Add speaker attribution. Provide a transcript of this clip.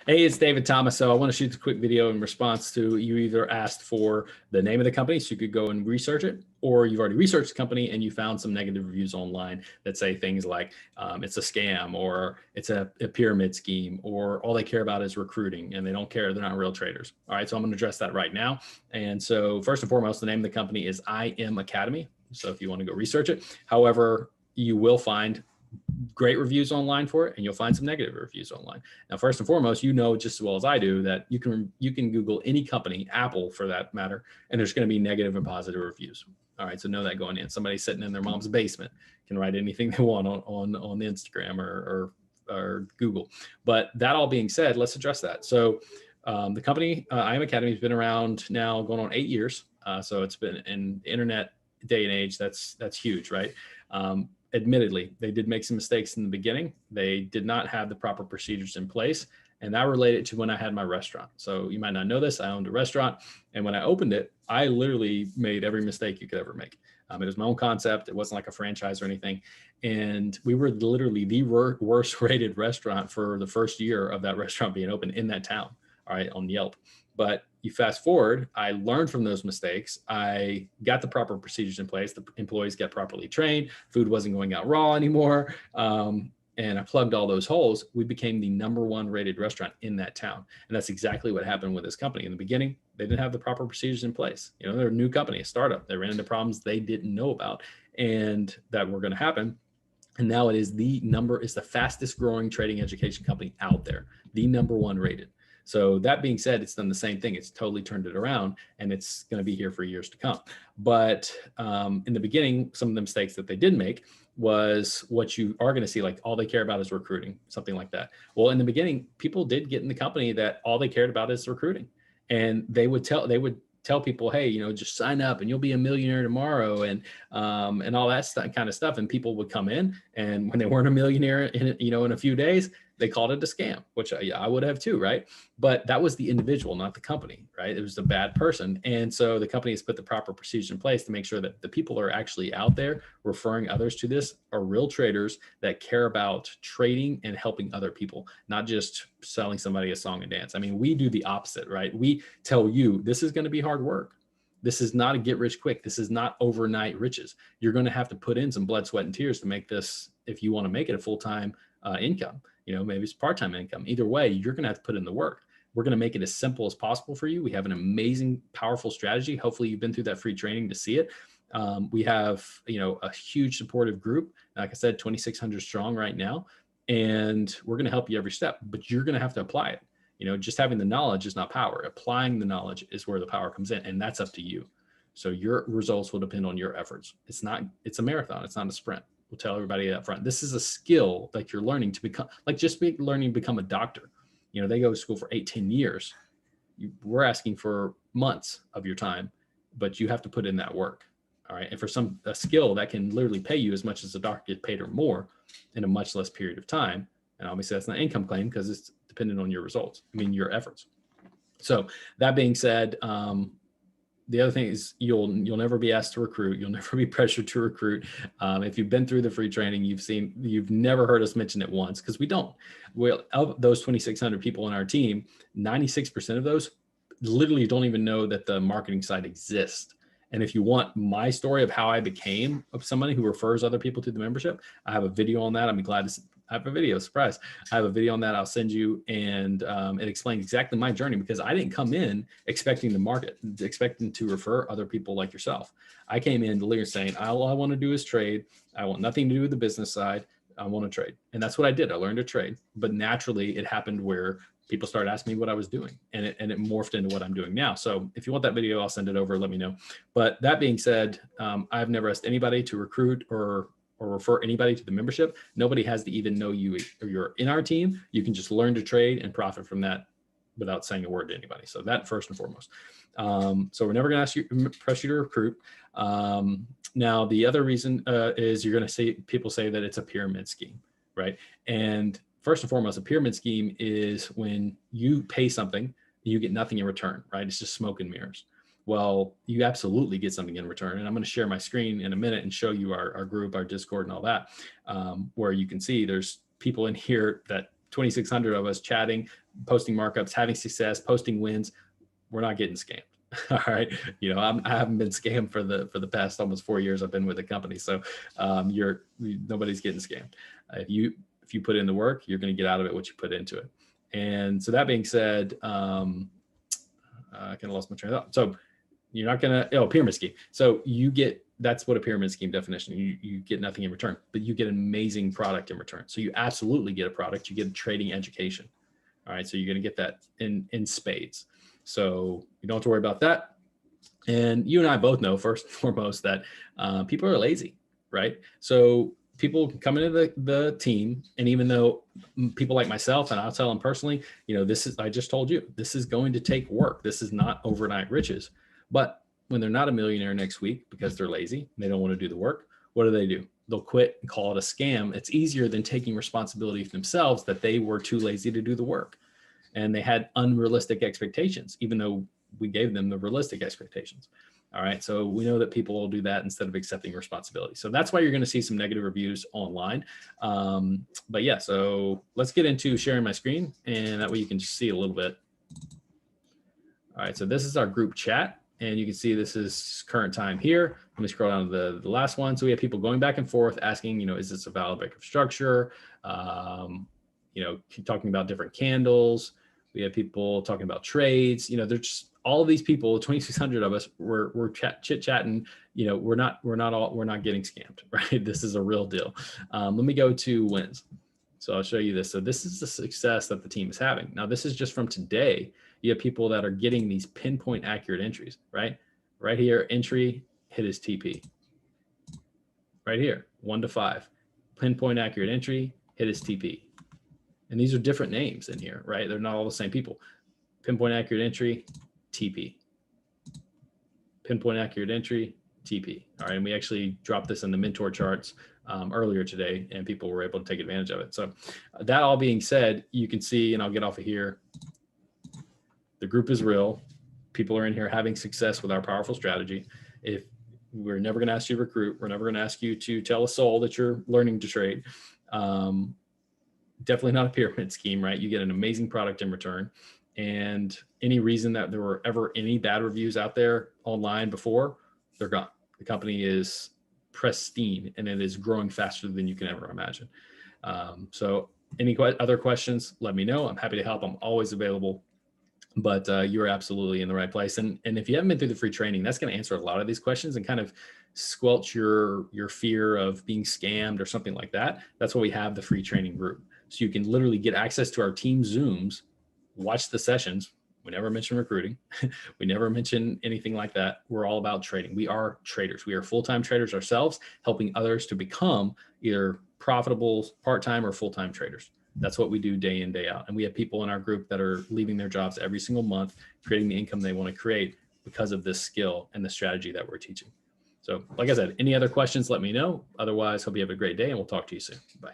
Speaker 1: Hey, it's David Thomas. So I want to shoot a quick video in response to you either asked for the name of the company so you could go and research it, or you've already researched the company and you found some negative reviews online that say things like it's a scam or it's a pyramid scheme or all they care about is recruiting and they don't care. They're not real traders. All right. So I'm going to address that right now. And so first and foremost, the name of the company is IM Academy. So if you want to go research it, however, you will find great reviews online for it and you'll find some negative reviews online. Now, first and foremost, you know just as well as I do that you can Google any company, Apple for that matter, and there's going to be negative and positive reviews. All right, so know that going in. Somebody sitting in their mom's basement can write anything they want on Instagram or Google. But that all being said, let's address that. So the company IM Academy has been around now going on 8 years. So it's been in the internet day and age. That's huge, right? Admittedly, they did make some mistakes in the beginning. They did not have the proper procedures in place. And that related to when I had my restaurant. So you might not know this, I owned a restaurant. And when I opened it, I literally made every mistake you could ever make. It was my own concept. It wasn't like a franchise or anything. And we were literally the worst rated restaurant for the first year of that restaurant being open in that town, all right, on Yelp. But you fast forward, I learned from those mistakes. I got the proper procedures in place. The employees got properly trained. Food wasn't going out raw anymore. And I plugged all those holes. We became the #1 rated restaurant in that town. And that's exactly what happened with this company. In the beginning, they didn't have the proper procedures in place. You know, they're a new company, a startup. They ran into problems they didn't know about and that were going to happen. And now it is the fastest growing trading education company out there, the #1 rated. So that being said, it's done the same thing. It's totally turned it around and it's going to be here for years to come. But in the beginning, some of the mistakes that they did make was what you are going to see, like all they care about is recruiting, something like that. Well, in the beginning, people did get in the company that all they cared about is recruiting. And they would tell people, hey, you know, just sign up and you'll be a millionaire tomorrow and all that kind of stuff. And people would come in, and when they weren't a millionaire in a few days, they called it a scam, which I would have too, right? But that was the individual, not the company, right? It was a bad person. And so the company has put the proper procedures in place to make sure that the people are actually out there referring others to this are real traders that care about trading and helping other people, not just selling somebody a song and dance. I mean, we do the opposite, right? We tell you this is going to be hard work. This is not a get rich quick. This is not overnight riches. You're going to have to put in some blood, sweat, and tears to make this, if you want to make it a full-time income. You know, maybe it's part-time income. Either way, you're going to have to put in the work. We're going to make it as simple as possible for you. We have an amazing, powerful strategy. Hopefully you've been through that free training to see it. We have, a huge supportive group. Like I said, 2,600 strong right now, and we're going to help you every step, but you're going to have to apply it. You know, just having the knowledge is not power. Applying the knowledge is where the power comes in, and that's up to you. So your results will depend on your efforts. It's a marathon. It's not a sprint. We'll tell everybody up front. This is a skill that you're learning to become, like learning to become a doctor. You know, they go to school for 18 years. We're asking for months of your time, but you have to put in that work. All right. And for a skill that can literally pay you as much as a doctor gets paid or more in a much less period of time. And obviously that's not an income claim because it's dependent on your results. I mean, your efforts. So that being said, the other thing is you'll never be asked to recruit. You'll never be pressured to recruit. If you've been through the free training, you've never heard us mention it once, because we don't. Well, of those 2,600 people on our team, 96% of those literally don't even know that the marketing side exists. And if you want my story of how I became somebody who refers other people to the membership, I have a video on that. I'm glad to I have a video, surprise. I have a video on that I'll send you, and it explains exactly my journey, because I didn't come in expecting to market, expecting to refer other people like yourself. I came in literally saying, all I want to do is trade. I want nothing to do with the business side. I want to trade. And that's what I did. I learned to trade, but naturally it happened where people started asking me what I was doing, and it morphed into what I'm doing now. So if you want that video, I'll send it over. Let me know. But that being said, I've never asked anybody to recruit or refer anybody to the membership. Nobody has to even know you or you're in our team. You can just learn to trade and profit from that without saying a word to anybody. So that first and foremost. So we're never going to press you to recruit. Now, the other reason is you're going to see people say that it's a pyramid scheme, right? And first and foremost, a pyramid scheme is when you pay something, you get nothing in return, right? It's just smoke and mirrors. Well, you absolutely get something in return. And I'm going to share my screen in a minute and show you our group, our Discord and all that, where you can see there's people in here that 2,600 of us chatting, posting markups, having success, posting wins. We're not getting scammed. All right. You know, I haven't been scammed for the past almost 4 years I've been with the company. So nobody's getting scammed. If you put in the work, you're going to get out of it what you put into it. And so that being said, I kind of lost my train of thought. So you're not going to, pyramid scheme. So that's what a pyramid scheme definition, you get nothing in return, but you get an amazing product in return. So you absolutely get a product, you get a trading education. All right. So you're going to get that in spades. So you don't have to worry about that. And you and I both know, first and foremost, that people are lazy, right? So people come into the team, and even though people like myself, and I'll tell them personally, I just told you, this is going to take work. This is not overnight riches. But when they're not a millionaire next week because they're lazy and they don't want to do the work, what do? They'll quit and call it a scam. It's easier than taking responsibility for themselves that they were too lazy to do the work. And they had unrealistic expectations, even though we gave them the realistic expectations. All right. So we know that people will do that instead of accepting responsibility. So that's why you're going to see some negative reviews online. But yeah, so let's get into sharing my screen, and that way you can just see a little bit. All right. So this is our group chat, and you can see this is current time here. Let me scroll down to the last one. So we have people going back and forth asking, is this a valid break of structure? Talking about different candles. We have people talking about trades. There's just all of these people, 2,600 of us, we're chit-chatting. We're not getting scammed, right? This is a real deal. Let me go to wins. So I'll show you this. So this is the success that the team is having. Now, this is just from today. You have people that are getting these pinpoint accurate entries, right? Right here, entry, hit his TP. Right here, 1 to 5. Pinpoint accurate entry, hit his TP. And these are different names in here, right? They're not all the same people. Pinpoint accurate entry, TP. Pinpoint accurate entry, TP. All right, and we actually dropped this in the mentor charts earlier today, and people were able to take advantage of it. So that all being said, you can see, and I'll get off of here, the group is real. People are in here having success with our powerful strategy. If we're never going to ask you to recruit, we're never going to ask you to tell a soul that you're learning to trade. Definitely not a pyramid scheme, right? You get an amazing product in return. And any reason that there were ever any bad reviews out there online before, they're gone. The company is pristine, and it is growing faster than you can ever imagine. So any other questions, let me know. I'm happy to help. I'm always available. But you're absolutely in the right place. And if you haven't been through the free training, that's going to answer a lot of these questions and kind of squelch your fear of being scammed or something like that. That's why we have the free training group. So you can literally get access to our team Zooms, watch the sessions. We never mention recruiting. We never mention anything like that. We're all about trading. We are traders. We are full-time traders ourselves, helping others to become either profitable part-time or full-time traders. That's what we do day in, day out. And we have people in our group that are leaving their jobs every single month, creating the income they want to create because of this skill and the strategy that we're teaching. So like I said, any other questions, let me know. Otherwise, hope you have a great day, and we'll talk to you soon. Bye.